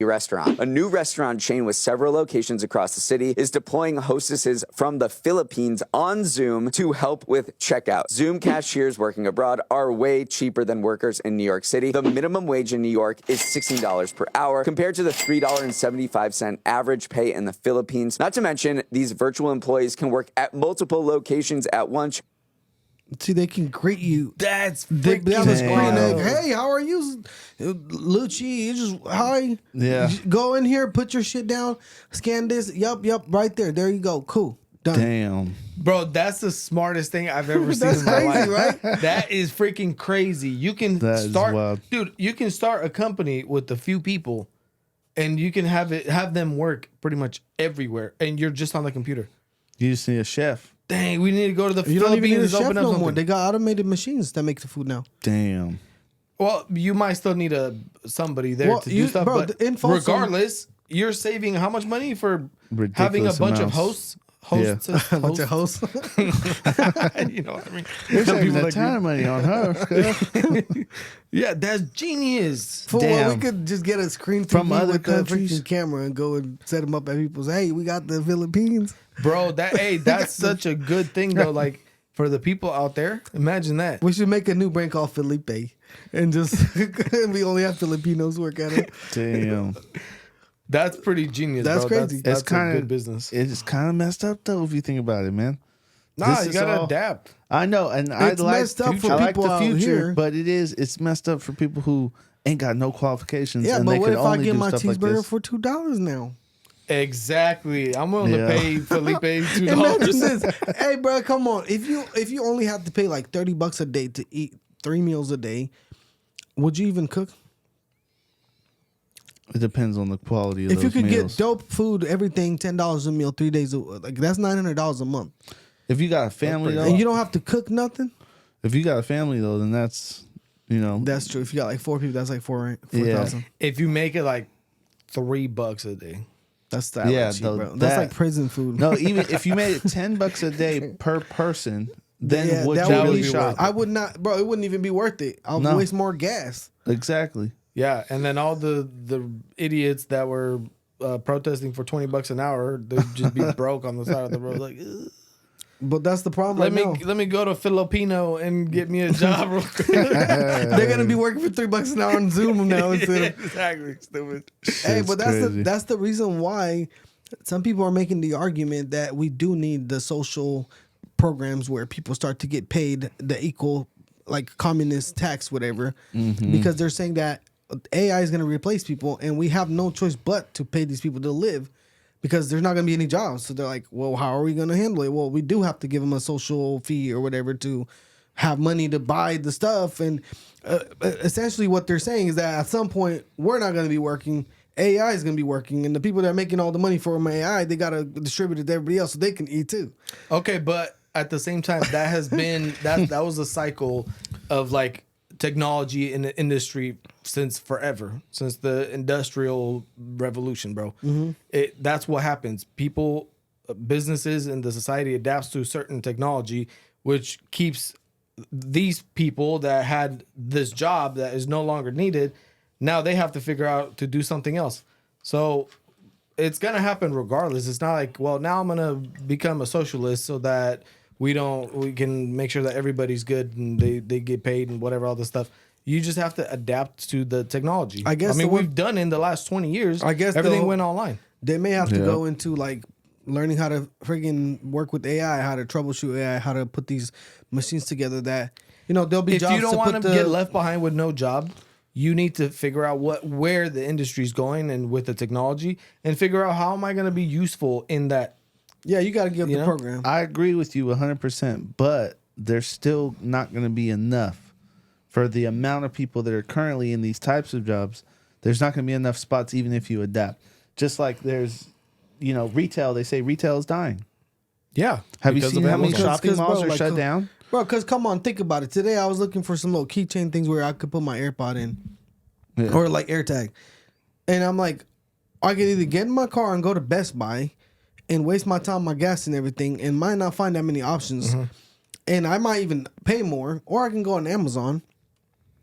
Restaurant. A new restaurant chain with several locations across the city is deploying hostesses from the Philippines on Zoom to help with checkout. Zoom cashiers working abroad are way cheaper than workers in New York City. The minimum wage in New York is $16 per hour compared to the $3.75 average pay in the Philippines. Not to mention, these virtual employees can work at multiple locations at once. See, they can greet you. That's They freaking have a screen wild. like, hey, how are you? Lucci, you just, hi. Yeah. You go in here, put your shit down, scan this. Yup, right there. There you go. Cool. Done. Damn. Bro, that's the smartest thing I've ever seen That's in my crazy, life. right? That is freaking crazy. You can That is start, wild. dude. You can start a company with a few people, and you can have them work pretty much everywhere, and you're just on the computer. You just need a chef. Dang, we need to go to the You don't even need a Philippines. chef Open up no something. more. They got automated machines that make the food now. Damn. Well, you might still need somebody there Well, to do stuff, bro, but the info- regardless, you're saving how much money for having a Ridiculous bunch of amounts. hosts? Yeah. A bunch of hosts. You know what I mean? They're Some saving people a like ton of money on her. yeah, that's genius. For what, Damn. we could just get a screen From TV other with countries? the freaking camera and go and set them up at people's. Hey, we got the Philippines. Bro, that's such a good thing though. Like for the people out there, imagine that. We should make a new brand called Felipe and just we only have Filipinos work at it. Damn. That's pretty genius. That's bro. crazy. That's It's kind a of good business. It's kind of messed up though if you think about it, man. Nah, This you is gotta all- adapt. I know, and It's messed up for I like people the out future, here. but it's messed up for people who ain't got no qualifications. Yeah, and but they what can if I only get do my stuff like cheeseburger this. for $2 now? Exactly. I'm willing Yeah. to pay Felipe $2. Imagine this. Hey, bro, come on. If you only have to pay like $30 a day to eat 3 meals a day, would you even cook? It depends on the quality of If you those could meals. get dope food, everything $10 a meal, 3 days, like that's $900 a month, If you got a family though, and you don't have to cook nothing. if you got a family though, then that's That's true. If you got like 4 people, that's like 4,000. Yeah. If you make it like $3 a day. That's that. Yeah, cheap, though, bro. That's that- like prison food. no. Even if you made it $10 a day per person, then Yeah, would that you would really be- shop? I would not, bro. It wouldn't even be worth it. I'll No. waste more gas. Exactly. Yeah, and then all the idiots that were protesting for $20 an hour, they'd just be broke on the side of the road. Like, ugh. But that's the problem. let right me now. let me go to Filipino and get me a job real quick. They're gonna be working for $3 an hour on Zoom now instead of. Exactly, stupid. Hey, but that's crazy. that's the reason why some people are making the argument that we do need the social programs where people start to get paid the equal, like communist tax, whatever, because they're saying that AI is going to replace people, and we have no choice but to pay these people to live because there's not going to be any jobs. So they're like, well, how are we going to handle it? Well, we do have to give them a social fee or whatever to have money to buy the stuff. And essentially what they're saying is that at some point we're not going to be working. AI is going to be working, and the people that are making all the money from AI, they got to distribute it to everybody else so they can eat too. Okay, but at the same time, that has been that was a cycle of like technology in the industry since forever, since the industrial revolution, bro. That's what happens. People, businesses, and the society adapts to certain technology, which keeps these people that had this job that is no longer needed. Now they have to figure out to do something else. So it's gonna happen regardless. It's not like, well, now I'm gonna become a socialist so that we can make sure that everybody's good and they get paid and whatever, all this stuff. You just have to adapt to the technology. I guess I mean, the one- we've done in the last 20 years. I guess everything the- went online. They may have to Yeah. go into like learning how to friggin' work with AI, how to troubleshoot AI, how to put these machines together that, there'll be If jobs you don't to want put to the, get left behind with no job, you need to figure out where the industry's going and with the technology, and figure out how am I going to be useful in that. Yeah, you got to give You the know? program. I agree with you 100%, but there's still not going to be enough for the amount of people that are currently in these types of jobs, there's not going to be enough spots even if you adapt. Just like there's, retail. They say retail is dying. Yeah. Have you because seen of how many Amazon. shopping Because, bro, malls are like, shut down? Bro, because come on, think about it. Today I was looking for some little keychain things where I could put my AirPod in. Yeah. Or like AirTag. And I'm like, I could either get in my car and go to Best Buy and waste my time, my gas and everything, and might not find that many options. And I might even pay more. Or I can go on Amazon,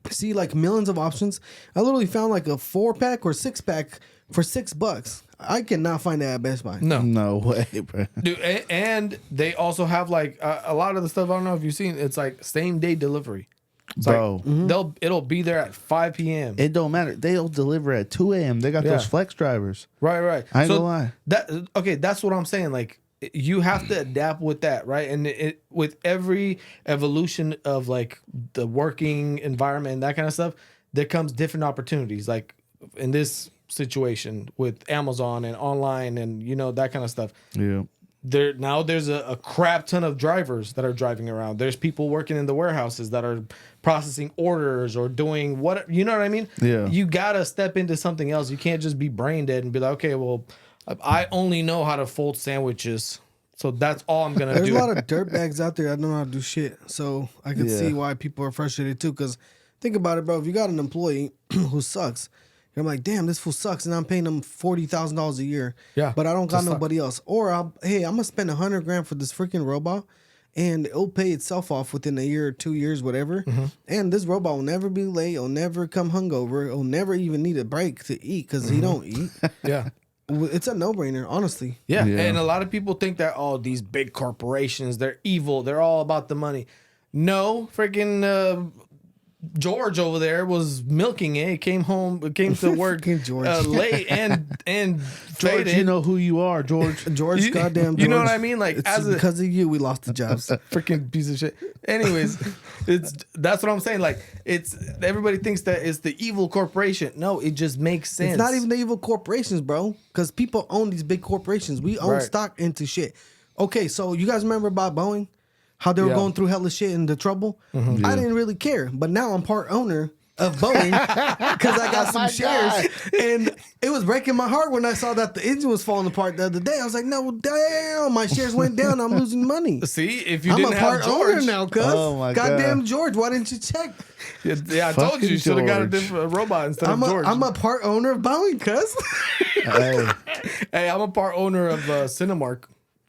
see like millions of options. I literally found like a 4-pack or 6-pack for $6. I cannot find that at Best Buy. No way, bro. Dude, and they also have like a lot of the stuff. I don't know if you've seen. It's like same day delivery. It's Bro. like it'll be there at 5 p.m. It don't matter. They'll deliver at 2 a.m. They got those Yeah. flex drivers. Right. I ain't gonna lie. That's what I'm saying. Like you have to adapt with that, right? And with every evolution of like the working environment and that kind of stuff, there comes different opportunities. Like in this situation with Amazon and online and that kind of stuff. Yeah. There's a crap ton of drivers that are driving around. There's people working in the warehouses that are processing orders or doing what, you know what I mean? Yeah. You gotta step into something else. You can't just be brain dead and be like, okay, well, I only know how to fold sandwiches, so that's all I'm gonna There's do. a lot of dirtbags out there that don't know how to do shit. So I can Yeah. see why people are frustrated too. Because think about it, bro. If you got an employee who sucks, you're like, damn, this fool sucks, and I'm paying them $40,000 a year. Yeah, but I don't got to suck. nobody else. Or I'm gonna spend $100,000 for this freaking robot, and it'll pay itself off within a year or 2 years, whatever. And this robot will never be late. It'll never come hungover. It'll never even need a break to eat because he don't eat. Yeah. It's a no-brainer, honestly. Yeah. Yeah. And a lot of people think that, these big corporations, they're evil. They're all about the money. No, freaking George over there was milking it. Came to work George. late and George, faded. you know who you are, George. George, goddamn George. You know what I mean? Like, it's because of you, we lost the jobs. freaking piece of shit. Anyways, that's what I'm saying. Like, it's everybody thinks that it's the evil corporation. No, it just makes sense. It's not even the evil corporations, bro. Because people own these big corporations. We own Right. stock into shit. Okay, so you guys remember about Boeing? How they were Yeah. going through hella shit and the trouble? Mm-hmm. I didn't really care. But now I'm part owner of Boeing because I got some shares. And it was breaking my heart when I saw that the engine was falling apart the other day. I was like, no, damn, my shares went down. I'm losing money. See, if you I'm didn't a have part owner George now, cuz. Oh, my Goddamn God. George, why didn't you check? Yeah, I told you Fucking should have got a George. different robot instead of George. I'm a part owner of Boeing, cuz. Hey, Hey, I'm a part owner of Cinemark.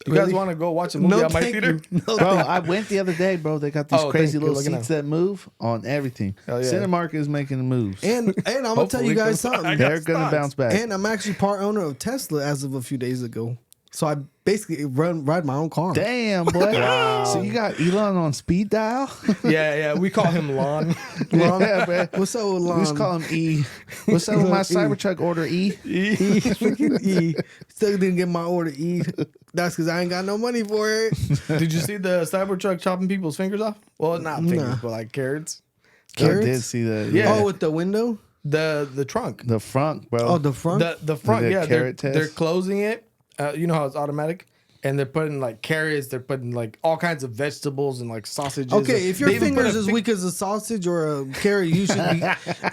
You Really? guys want to go watch a movie No, at my thank theater? you. No, bro, I went the other day, bro. They got these Oh, crazy thank you. little Look at seats them. that move on everything. Hell yeah. Cinemark is making the moves. And I'm gonna tell Hopefully, you guys 'cause something. I got They're gonna stocks. bounce back. And I'm actually part owner of Tesla as of a few days ago. So I basically ride my own car. Damn, boy. So you got Elon on speed dial? Yeah, we call him Lon. Yeah, bro. What's up with We Lon? just call him E. What's up with my Cybertruck order, E? E. Freaking E. Still didn't get my order E. That's because I ain't got no money for it. Did you see the Cybertruck chopping people's fingers off? Well, not fingers, Nah. but like carrots. I did Carrots? see that. Yeah. Oh, with the window? The trunk. The front, bro. Oh, the front? The front, Like a yeah. They're, carrot test? they're closing it. You know how it's automatic? And they're putting like carrots, they're putting like all kinds of vegetables and like sausages. Okay, if your They even put finger's a as fi- weak as a sausage or a carrot, you should be.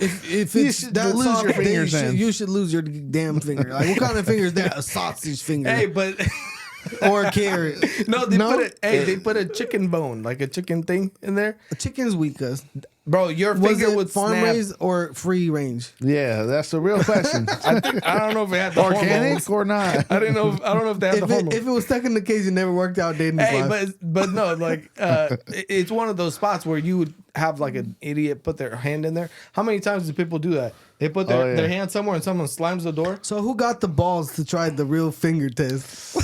If You it's should that lose soft, your then fingers then. you should lose your damn finger. Like, what kind of finger is that? A sausage finger Hey, but or a carrot? no, they put a chicken bone, like a chicken thing in there. A chicken's weak, cuz. Bro, your Was finger it would farm snap. raised or free range? Yeah, that's the real question. I don't know if it had the Organic hormones. or not? I don't know if they had the hormones. If it was stuck in the cage, it never worked out. Day in his Hey, life. but no, like it's one of those spots where you would have like an idiot put their hand in there. How many times do people do that? They put their, Oh, yeah. their hand somewhere and someone slams the door. So who got the balls to try the real finger test?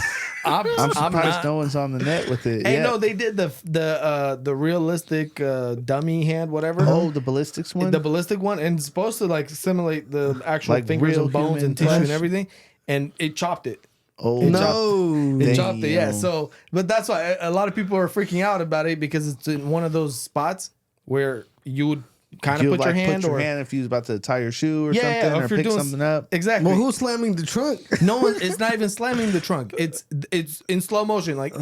I'm I'm surprised not. no one's on the net with it. Hey, yet. no, they did the realistic dummy hand, whatever. Oh, the ballistics one? The ballistic one, and it's supposed to like simulate the actual Like fingers real and bones human and tissue and flesh? everything, and it chopped it. Oh, No. It chopped it, yeah. Damn. So, but that's why a lot of people are freaking out about it because it's in one of those spots where you would kind of you put like your hand put your or hand if you was about to tie your shoe or yeah, something, or or if you're pick doing something up. Exactly. Well, who's slamming the trunk? No one. It's not even slamming the trunk. It's in slow motion, like.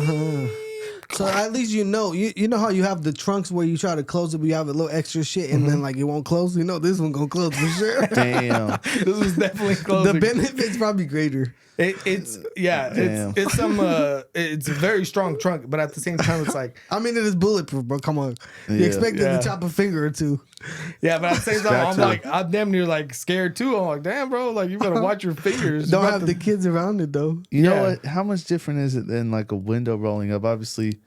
So at least you know how you have the trunks where you try to close it, but you have a little extra shit, and then like it won't close. You know this one gonna close for sure. Damn. This was definitely closing. The benefit's probably greater. It's Damn. it's a very strong trunk, but at the same time, it's like I mean, it is bulletproof, bro. Come on, you Yeah. expect it Yeah. to chop a finger or two. yeah, but at the same time, Scratch I'm damn near like scared too. I'm like, damn, bro, like you better watch your fingers. Don't You have got the kids around it though. You know Yeah. what? How much different is it than like a window rolling up? Obviously,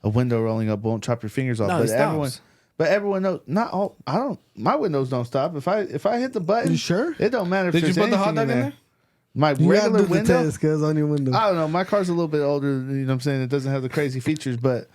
a window rolling up won't chop your fingers off, No, but it stops. everyone knows. Not all. I don't. My windows don't stop. If I hit the button, You sure? It don't matter. If Did you there's put the hot anything dog in there? My You gotta regular do the window. test, cause on your window. I don't know. My car's a little bit older. You know what I'm saying? It doesn't have the crazy features, but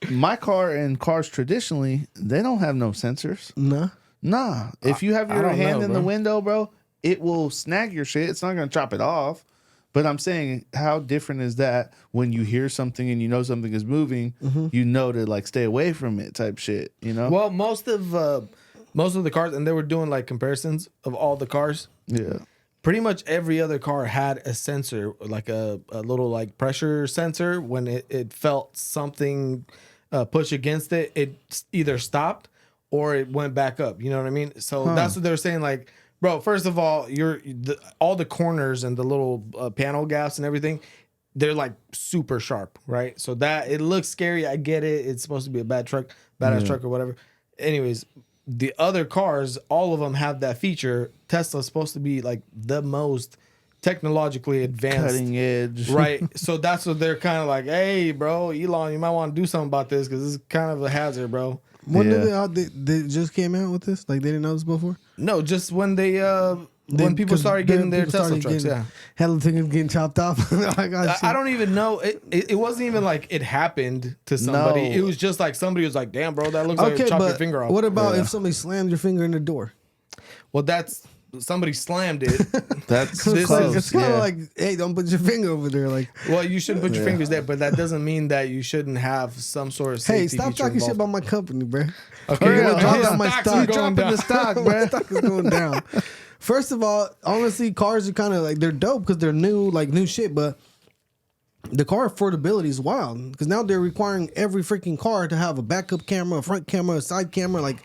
my car and cars traditionally they don't have no sensors. Nah. Nah. If you have I your don't hand know, in the bro. window, bro, it will snag your shit. It's not gonna chop it off. But I'm saying, how different is that when you hear something and you know something is moving, you know to like stay away from it type shit, you know? Well, most of the cars, and they were doing like comparisons of all the cars. Yeah. Pretty much every other car had a sensor, like a little like pressure sensor. When it felt something push against it, it either stopped or it went back up. You know what I mean? So that's what they were saying. Like, bro, first of all, all the corners and the little panel gaps and everything, they're like super sharp, right? So that it looks scary. I get it. It's supposed to be a badass truck or whatever. Anyways, the other cars, all of them have that feature. Tesla's supposed to be like the most technologically advanced, Cutting edge. right? So that's what they're kind of like, hey, bro, Elon, you might want to do something about this because this is kind of a hazard, bro. When did Yeah. they just came out with this? Like they didn't know this before? No, just when when people started getting their Tesla trucks, yeah. Hella things getting chopped off. I don't even know. It wasn't even like it happened to somebody. No. It was just like somebody was like, damn, bro, that looks like Okay, chop your but finger off. what about Yeah. if somebody slammed your finger in the door? Well, that's somebody slammed it. That's This close. It's kind of yeah. like, hey, don't put your finger over there. Like, Well, you shouldn't put your fingers there, but that doesn't mean that you shouldn't have some sort of safety hey, stop feature talking shit involved. about my company, bro. Okay, Hurry well, up, drop his down my stocks stock. are You going dropping down. the stock, My bro. stock is going down. First of all, honestly, cars are kind of like they're dope because they're new, like new shit. But the car affordability is wild because now they're requiring every freaking car to have a backup camera, a front camera, a side camera, like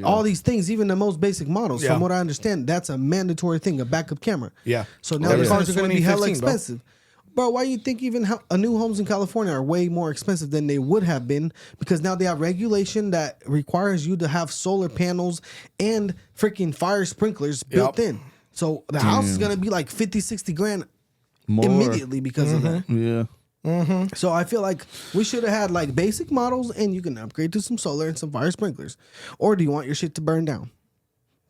all these things. Even the most basic models, Yeah. from what I understand, that's a mandatory thing, a backup camera. Yeah. So now Ever the cars since are going to be hella 2015, bro. expensive. Bro, why you think even a new homes in California are way more expensive than they would have been? Because now they have regulation that requires you to have solar panels and freaking fire sprinklers built Yep. in. So the house is going to be like 50, 60 grand More. immediately because of that. Yeah. So I feel like we should have had like basic models and you can upgrade to some solar and some fire sprinklers. Or do you want your shit to burn down?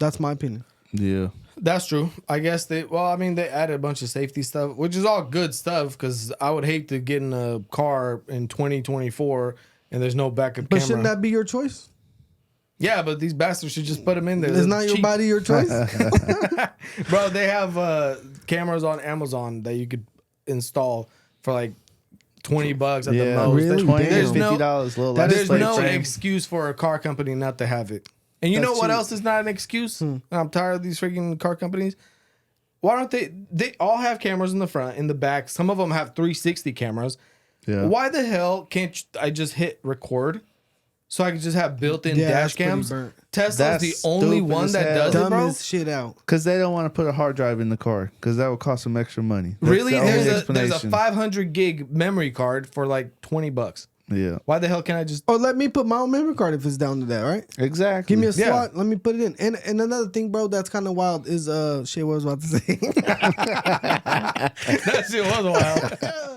That's my opinion. Yeah. That's true. I guess they added a bunch of safety stuff, which is all good stuff because I would hate to get in a car in 2024 and there's no backup But camera. shouldn't that be your choice? Yeah, but these bastards should just put them in there. It's They're not your cheap. body, your choice. Bro, they have cameras on Amazon that you could install for like $20 at Yeah. the most. Really? $20 to Damn. $50 little That There's license no plate frame. excuse for a car company not to have it. And you know That's what cheap. else is not an excuse? I'm tired of these freaking car companies. Why don't they all have cameras in the front, in the back. Some of them have 360 cameras. Yeah. Why the hell can't I just hit record so I can just have built-in Yeah, dash that's pretty cams? burnt. Tesla's That's the only stupid one as that hell. does it, Dumb bro. as shit out. Because they don't want to put a hard drive in the car because that would cost them extra money. That's Really? the only There's a explanation. 500 gig memory card for like $20. Yeah. Why the hell can't I just? Or let me put my own memory card if it's down to that, right? Exactly. Give me a Yeah. slot. Let me put it in. And another thing, bro, that's kind of wild is shit. What I was about to say. That shit was wild.